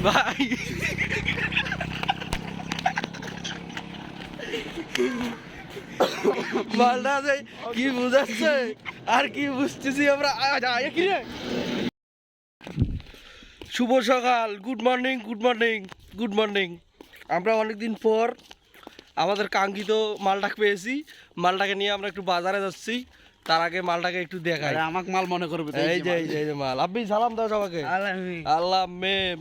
ভাই মালটা যে কি বুঝাচ্ছে আর কি বুঝতেছি আমরা। কি রে, শুভ সকাল, good morning good morning good morning. আমরা অনেকদিন পর আমাদের কাঙ্ক্ষিত মালটাকে পেয়েছি। মালটাকে নিয়ে আমরা একটু বাজারে যাচ্ছি। তার আগে মালটাকে একটু দেখাই। আমাকে মাল মনে করবে। এই যে মাল। আপনি সালাম দাও সবাইকে। আল্লাহ মেম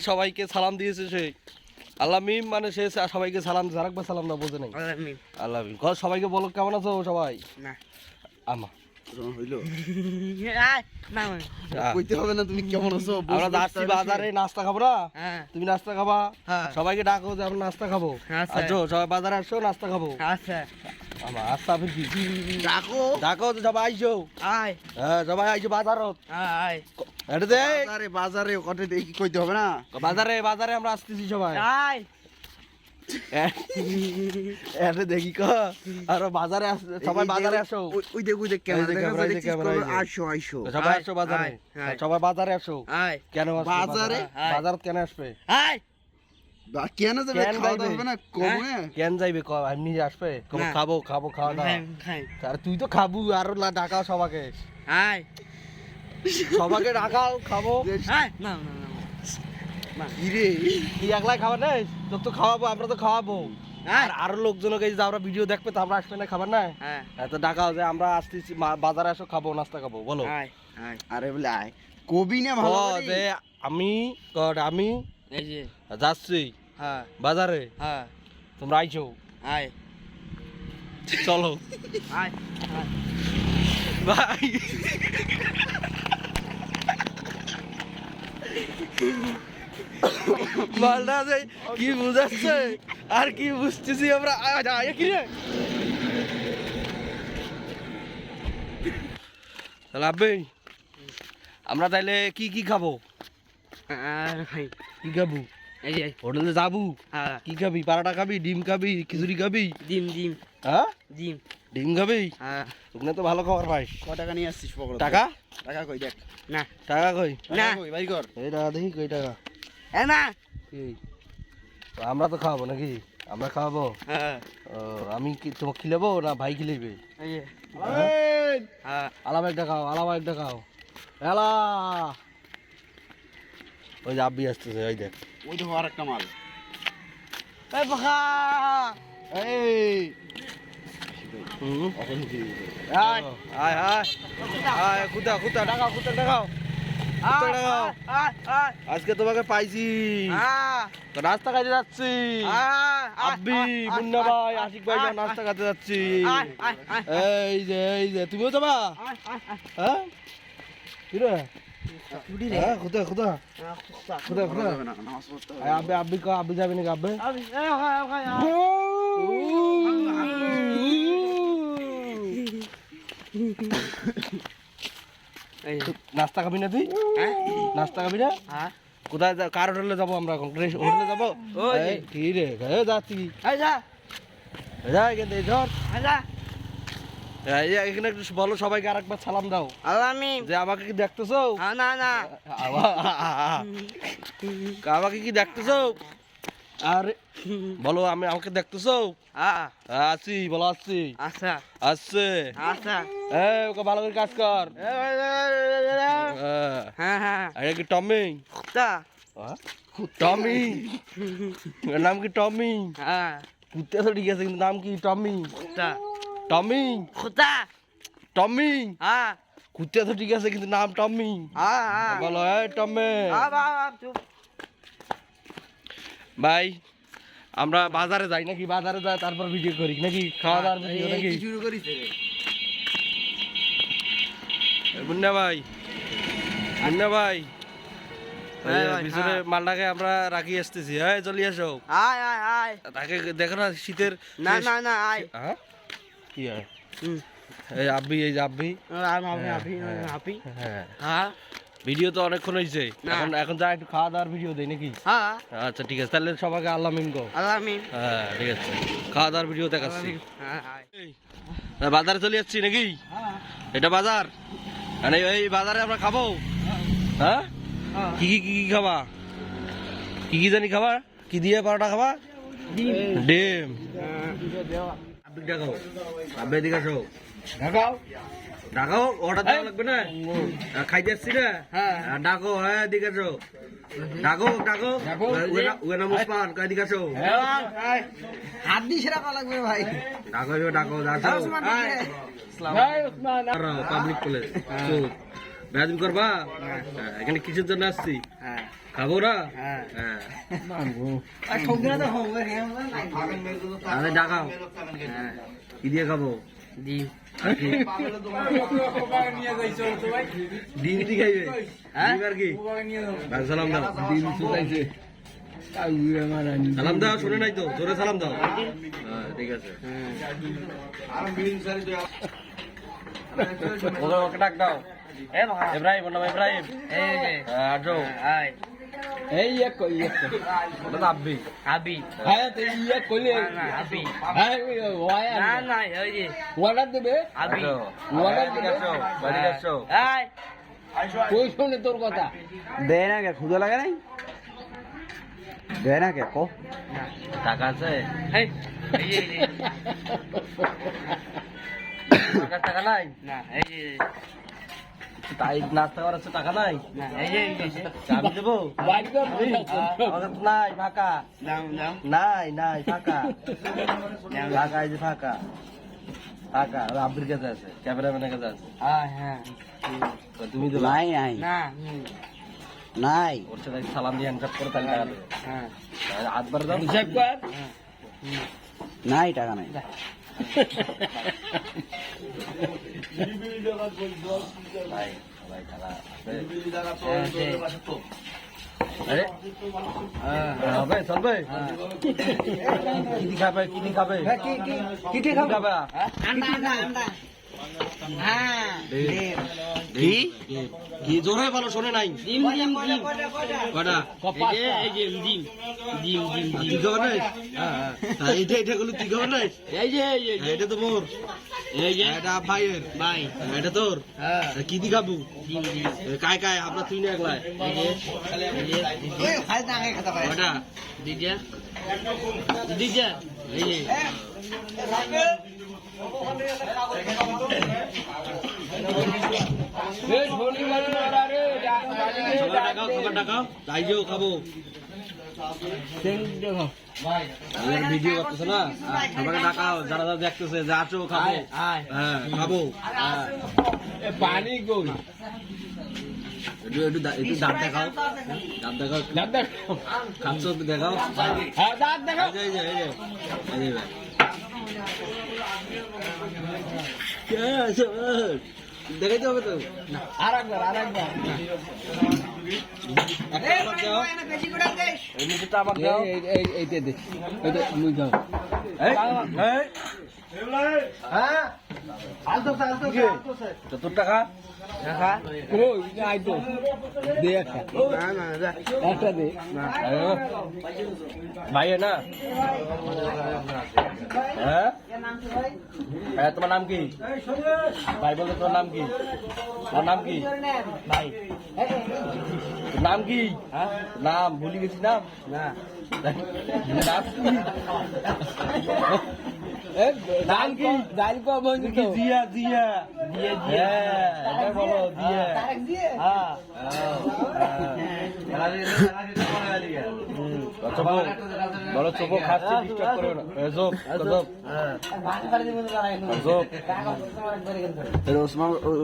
সবাইকে সালাম দিয়েছে সে। আল্লাহ মিম মানে সে সবাইকে সালাম দিয়েছে। আরেকবার সালাম দাও, বোঝে নাই। আল্লাহ মিম সবাইকে বলো কেমন আছো সবাই। না আমা হইলো কইতে হবে না তুমি কেমন আছো। আমরা যাচ্ছি বাজারে, নাস্তা খাবো না? তুমি নাস্তা খাবা? সবাইকে ডাকো যে আমরা নাস্তা খাবো। আসো সবাই বাজারে আসো, নাস্তা খাবো। আচ্ছা আচ্ছা ডাকো ডাকো সবাই আইসো। হ্যাঁ সবাই আইসো বাজারত। বাজারে কটে দেখি কইতে হবে না। বাজারে আমরা আসতেছি সবাই। দেখি আর বাজারে সবাই বাজারে আসো। ওই দেখ আসো আসো সবাই আসো বাজারে। সবাই বাজারে আসো। কেন বাজারে বাজার কেন আসবে? কেন যাবে? খাওয়া দাওয়া হবে না কমে? কেন যাইবে এমনি আসবে? খাবো খাওয়া দাওয়া। আর তুই তো খাবো, আর ডাকাও সবাইকে। সবাইকে ডাকাও, খাবো। তুই একলাই খাবার নাই? তোর তো খাওয়াবো, আমরা তো খাওয়াবো। আর আরো লোকজনকে আমরা ভিডিও দেখবে তো আমরা আসবে না খাবার না? তো ডাকাও যে আমরা আসতেছি বাজারে আসো, খাবো নাস্তা খাবো। বলো আরে বলে আয় কবি না ভালো যে আমি যাচ্ছি বাজারে, তোমরা আইছো। চলো ভাই। মালটা যে কি বুঝাচ্ছে আর কি বুঝতেছি আমরা। কি রে, তাহলে আব্বে আমরা তাইলে কি খাবো? কি খাবো? হোটেলে যাবো। কি খাবি? পারাটা খাবি, ডিম খাবি, খিচুড়ি খাবি? ডিম হ্যাঁ ডিম ডিম খাবি? ওখানে তো ভালো খাবার পাইস। ক টাকা নিয়ে আসছিস পকেটে? টাকা কই দেখ না। টাকা কই? না বাই কর। এই টাকা দেখি কই টাকা। না আমরা তো খাওয়াবো নাকি? আমরা খাওয়াবো। আমি কি তোমাকে খিলাবো না ভাই খিলাইবে? আলাম একটা খাও, এলা ওই যে আব্বি আসতেছে, ওই দেখ। ওই তো আর একটা মাল। আজকে তোমাকে পাইছি, নাস্তা খাইতে যাচ্ছি। আব্বি, মুন্না ভাই, আশিক ভাই নাস্তা খাইতে যাচ্ছি। এই যে তুমিও যাবা? হ্যাঁ আব্বি যাবে নাকি? আব্বে নাস্তা খাবি না? তুই নাস্তা খাবি না? কোথায় কার হোটেলে যাবো আমরা? হোটেলে যাবো। কি রে যাচ্ছি? এখানে একটু বলো সবাইকে, আর একবার সালাম দাও। যে আমাকে কি দেখতেছো? আমাকে কি দেখতেছো? আর বলো আমাকে দেখতেছো? আছি, বলো আসছি। আসছে। ওকে ভালো করে কাজ কর। কি টমি? টমি এর নাম কি? টমি কুত্তা তো ঠিক আছে, কিন্তু নাম কি? টমি টমি টমি কুত্তা তো ঠিক আছে, কিন্তু নাম টমি। বলো টমি। ভাই আমরা বাজারে যাই নাকি? বাজারে যাই তারপর ভিডিও করি নাকি? খাওয়া দাওয়ার ভিডিও নাকি শুরু করি? মুন্না ভাই পিছনে মালটাকে আমরা রাখি আসতেছি। হ্যাঁ চলে আসো। তাকে দেখো না শীতের। কি হয়? এই আব্বি, এই যে আব্বি। হ্যাঁ ভিডিও তো অনেকক্ষণ হয়েছে, এখন যা একটু খাওয়া দাওয়ার ভিডিও দেয় নাকি? আচ্ছা ঠিক আছে, তাহলে সবাইকে আল্লাহ মিম গো। হ্যাঁ ঠিক আছে, খাওয়া দাওয়ার ভিডিও দেখাচ্ছি। বাজারে চলে যাচ্ছি নাকি? এটা বাজার, এই বাজারে আমরা খাবো। হ্যাঁ কি খাবা? কি জানি খাবা কি দিয়ে পরোটা খাবা ডিম আপনি ডাকাও আবে দিকে আসো ডাকাও অর্ডার দেওয়া লাগবে না খাইতে আসছি না ডাকো হ্যাঁ দিকে আসো ডাকো ডাকো ওখানে মুসপান কয় দিকে আসো হাত দিয়ে সেরা করা লাগবে ভাই ডাকো ডাকো ডাকো পাবলিক প্লেস বেয়াদবি করবা এখানে কিছুর জন্য আসছি খাবো না আরে ডাকাও কি দিয়ে খাবো ডিম ডিম কি খাইবে ডিম আর কি সালাম দাও ডিম শুকাইছে সালাম দাও শুনে নাই তো জোরে সালাম দাও ঠিক আছে ওকে ডাক দাও ইব্রাহিম নাম ইব্রাহিম আজো এই এক ওটা আব্বি আবি হ্যাঁ তো ইয়া কইলে আবি হ্যাঁ ওয়া না না এই যে ওয়ার্ডার দেবে আবি ওয়ার্ডার দিকে আসো বাড়ি আসো এই কই শুনে তোর কথা দে না কে খুদা লাগে নাই দে না কে কো টাকা আছে এই এই টাকা নাই না এই যে তাই নাস্তা করার টাকা নাই না এই যে আমি দেবো নাই ফাঁকা নাই নাই ফাঁকা ফাঁকা এই যে ফাঁকা ফাঁকা আব্দুর কাছে আছে ক্যামেরাম্যানের কাছে আছে হ্যাঁ তুমি তো নাই নাই না নাই ওর সাথে সালাম দিয়ে হ্যান্ডশেক করে তাহলে টাকা দেবে হ্যাঁ হাতবার দাও হিসাব কর নাই টাকা নাই ভাই ভাই খেলা আরে হবে চলবে কি খাবে কি খাবে কি খাবে কি কি জোরে বলো শোনে নাই কটা কি খবর নাই এটা এটা গুলো কি খবর নাই এটা তো মোর এটা ভাইয়ের ভাই এটা তোর কি দি খাবো কায় কায় আপনার তুই না একলাই কটা দিদিয়া দিদিয়া এই যে খাবো ভিডিও করতেছে না সবাই ডাকাও যারা যারা দেখতেছে যে আছো খাবো হ্যাঁ খাবো পানি কই একটু একটু একটু দাঁত দেখাও দাঁত দেখাও দাঁত দেখাও খাচ্ছ একটু দেখাও হ্যাঁ দাঁত দেখাও এই যে এই যে এই যে দেখাইতে হবে তো আর একবার এইটা দে মুই যাও তোর টাকা ভাই না হ্যাঁ তোমার নাম কি ভাই বলতে তোর নাম কি তোর নাম কি ভাই নাম কি নাম ভুলে গেছি নাম না নাম কি জিয়া জিয়া হ্যাঁ বলো জিয়া বলো চোখো খাচ্ছে ডিস্টার্ব করবে না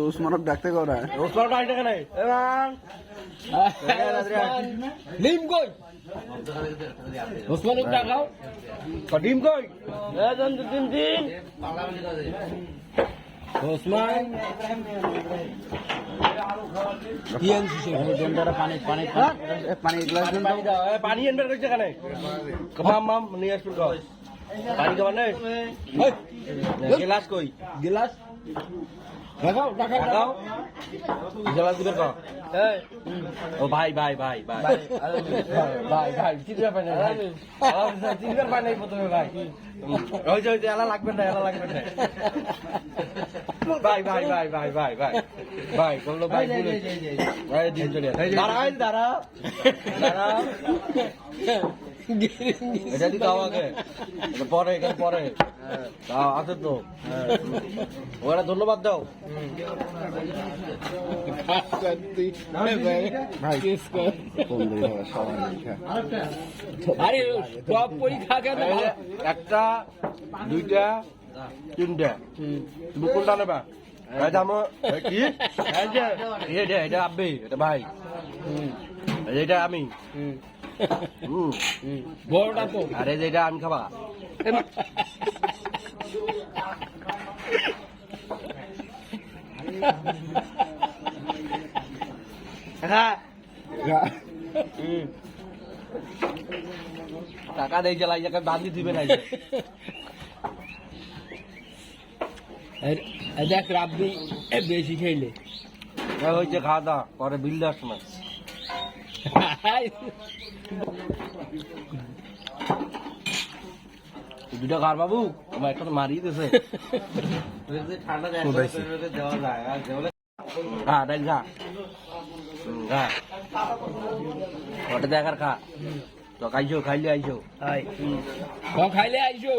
উসমানক ডাকতে করা ওসমান ডাকতে কেন ডিম কই ওসমানক ডাকাও ডিম কই ডিম ডিম ওসমান কি আনছিস পানি পানি পানি গ্লাস পানি দাও পানি এনবে রয়েছে কেন মাম মাম নিয়ে আসুন পানি খাবার নেই গিলাস কই গিলাস দেখাও দেখাও গিলাস দিবে তো ও ভাই ভাই ভাই ভাই ভাই ভাই চিন্তা পাই না ভাই চিন্তা পাই নাই প্রথমে ভাই ওই যে এলা লাগবে না ভাই ভাই ভাই ভাই ভাই ভাই ভাই বললো ভাই বলে ভাই দিন চলে দাঁড়াও দাঁড়াও দাঁড়াও এটা দি দাও আগে এটা পরে এখানে পরে দাও আছে তো ওরা ধন্যবাদ দাও আরে টপ পরীক্ষা কেন একটা দুইটা তিনটা তুমি কোনটা নেবা এই দাম কি এই যে এটা আব্বে এটা ভাই এটা আমি বড়টা তো আরে যেটা আমি খাবা টাকা দেই জ্বালাই যাকে বাঁধি দিবে না দেখ রাব্বি বেশি খেলে হয়েছে খাওয়া দাওয়া পরে বিল দেওয়ার সময় দুটা ঘর বাবু আমার একটা তো মারিয়ে দিয়েছে ঠান্ডা দেওয়া যায় হ্যাঁ ডাল খা খা ওটা দেখার খা তো খাইছো খাইলে আইছো খাইলে আইসো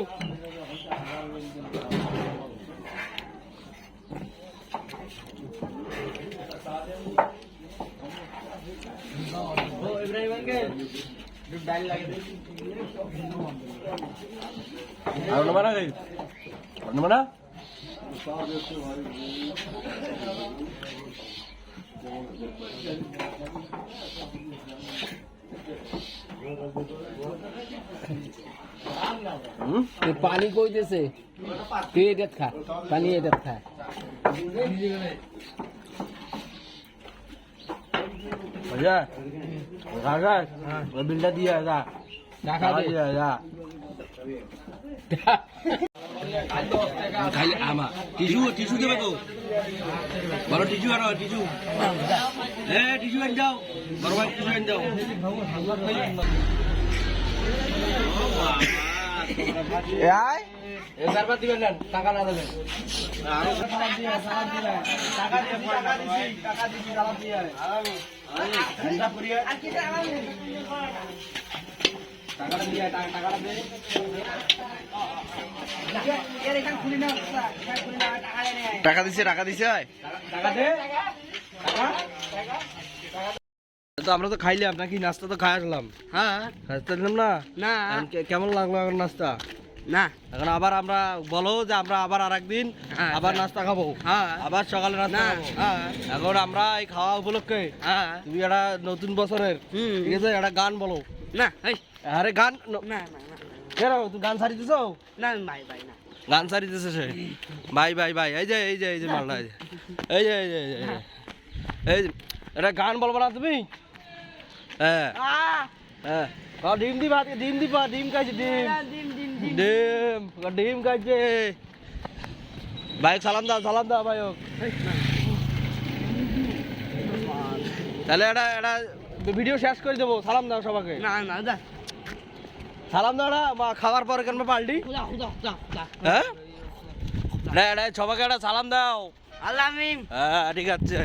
আর নেবা না খাই নেবা না পানি কই দিছে তুই এটা খা পানি এটা খা भैया राजा बिल्ला दिया जा টাকা দে दिया जा খাইলে আমা টিস্যু টিস্যু দেবে তো বড় টিস্যু আনো টিস্যু টিস্যু আন যাও বড় ভাই টিস্যু আন যাও এবার দিবেন না টাকা না দেবেন আরো টাকা দিয়ে টাকা দিয়ে টাকা দিছে টাকা দিছে তো আমরা তো খাইলাম নাকি নাস্তা তো খাই আসলাম হ্যাঁ খাইতে দিলাম না না কেমন লাগলো এখন নাস্তা না এখন আবার আমরা বলো যে আমরা আবার আরেকদিন আবার নাস্তা খাবো আবার সকালে নাস্তা খাবো এখন আমরা এই খাওয়া উপলক্ষে তুমি একটা নতুন বছরের ঠিক আছে একটা গান বলো না আরে গান না না কেন তুই গান ছাড়ি দিছো না ভাই ভাই না গান ছাড়ি দিছে সে ভাই ভাই ভাই এই যে এই যে এই যে মালটা এই যে এই যে এই যে এই যে এটা গান বলবো না তুমি হ্যাঁ হ্যাঁ ডিম দিবা ডিম দিবা ডিম খাইছে ডিম ডিম ডিম খাইছে ভাই সালাম দাও ভাই তাহলে এটা এটা ভিডিও শেষ করে দেবো সালাম দাও সবাইকে না না দা সালাম দাও না খাওয়ার পরে কেন পাল্টি হ্যাঁ সবাইকে একটা সালাম দাও আল্লাহ আমিন হ্যাঁ ঠিক আছে